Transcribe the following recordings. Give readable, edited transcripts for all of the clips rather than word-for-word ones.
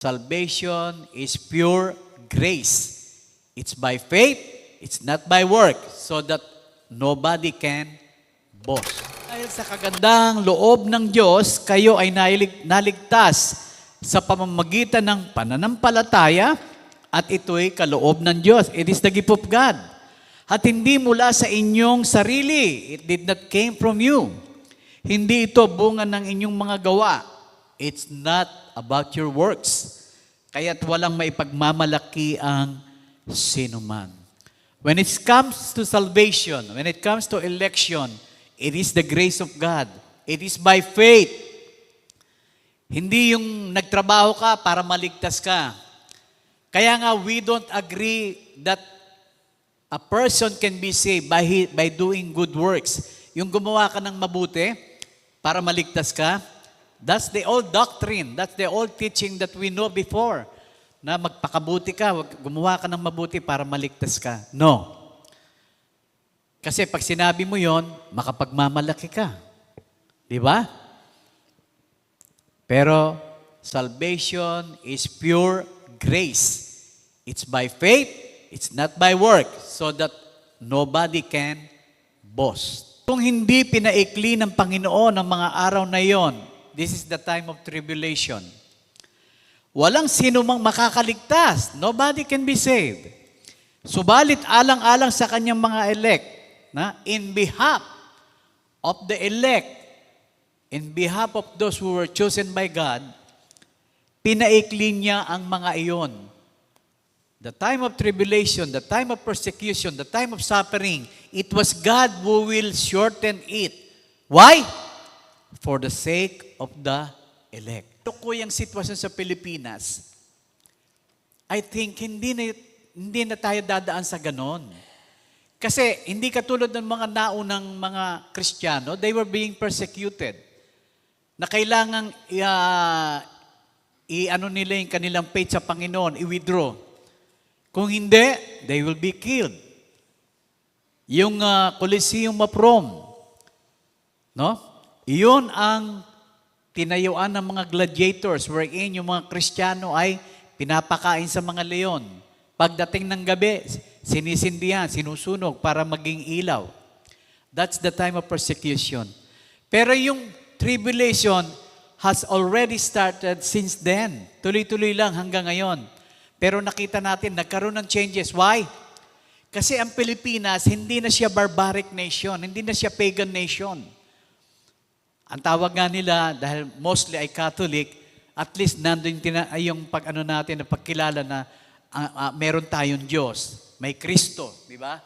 Salvation is pure grace. It's by faith, it's not by work, so that nobody can boast. Dahil sa kagandang loob ng Diyos, kayo ay naligtas sa pamamagitan ng pananampalataya at ito'y kaloob ng Diyos. It is the gift of God. At hindi mula sa inyong sarili. It did not came from you. Hindi ito bunga ng inyong mga gawa. It's not about your works. Kaya't walang maipagmamalaki ang sinuman. When it comes to salvation, when it comes to election, it is the grace of God. It is by faith. Hindi yung nagtrabaho ka para maligtas ka. Kaya nga, we don't agree that a person can be saved by doing good works. Yung gumawa ka ng mabuti para maligtas ka, that's the old doctrine. That's the old teaching that we know before. Na magpakabuti ka, gumawa ka ng mabuti para maligtas ka. No. Kasi pag sinabi mo yon, makapagmamalaki ka. Di ba? Pero salvation is pure grace. It's by faith, it's not by work, so that nobody can boast. Kung hindi pinaikli ng Panginoon ang mga araw na yon, this is the time of tribulation. Walang sino mang makakaligtas. Nobody can be saved. Subalit alang-alang sa kanyang mga elect, na in behalf of the elect, in behalf of those who were chosen by God, pinaikli niya ang mga iyon. The time of tribulation, the time of persecution, the time of suffering, it was God who will shorten it. Why? For the sake of the elect. Ito ko yung sitwasyon sa Pilipinas, I think hindi na tayo dadaan sa ganon. Kasi hindi katulad ng mga naunang mga Kristiyano, they were being persecuted. Na kailangang i-ano nila yung kanilang faith sa Panginoon, i-withdraw. Kung hindi, they will be killed. Yung Coliseum of Rome, no? Iyon ang tinayuan ng mga gladiators wherein yung mga Kristiyano ay pinapakain sa mga leon. Pagdating ng gabi, sinisindihan, sinusunog para maging ilaw. That's the time of persecution. Pero yung tribulation has already started since then. Tuloy-tuloy lang hanggang ngayon. Pero nakita natin, nagkaroon ng changes. Why? Kasi ang Pilipinas, hindi na siya barbaric nation, hindi na siya pagan nation. Ang tawag nga nila, dahil mostly ay Catholic, at least nandun yung pag-ano natin, na pagkilala na meron tayong Diyos. May Kristo, di ba?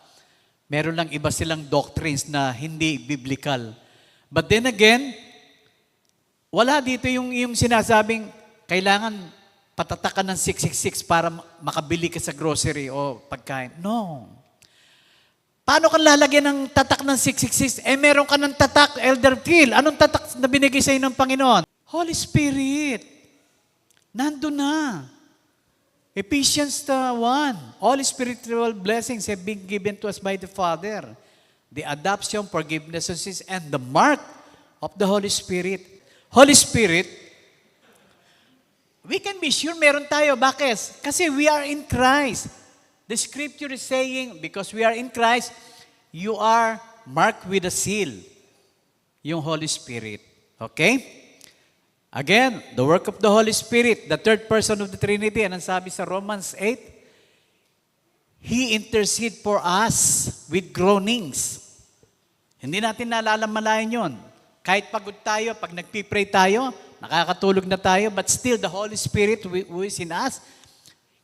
Meron lang iba silang doctrines na hindi biblical. But then again, wala dito yung sinasabing kailangan patatakan ng 666 para makabili ka sa grocery o pagkain. No. Paano ka lalagyan ng tatak ng 666? Meron ka ng tatak, Elder Phil. Anong tatak na binigay sa'yo ng Panginoon? Holy Spirit. Nandun na. Ephesians 1. All spiritual blessings have been given to us by the Father. The adoption, forgiveness of sins, and the mark of the Holy Spirit. Holy Spirit, we can be sure meron tayo. Bakit? Kasi we are in Christ. The scripture is saying, because we are in Christ, you are marked with a seal. Yung Holy Spirit. Okay? Again, the work of the Holy Spirit, the third person of the Trinity, anong sabi sa Romans 8? He intercede for us with groanings. Hindi natin nalalamalayan yun. Kahit pagod tayo, pag nagpipray tayo, nakakatulog na tayo, but still the Holy Spirit who is in us,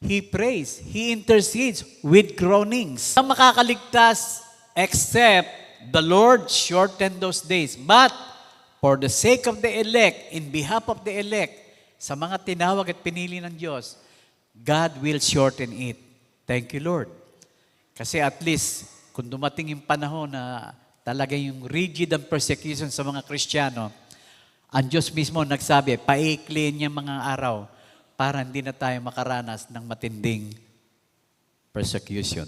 He prays, He intercedes with groanings. Ang makakaligtas except the Lord shorten those days. But for the sake of the elect, in behalf of the elect, sa mga tinawag at pinili ng Diyos, God will shorten it. Thank you, Lord. Kasi at least, kung dumating yung panahon na talaga yung rigid ang persecution sa mga Kristiyano, ang Diyos mismo nagsabi, paikli niya mga araw para hindi na tayo makaranas ng matinding persecution.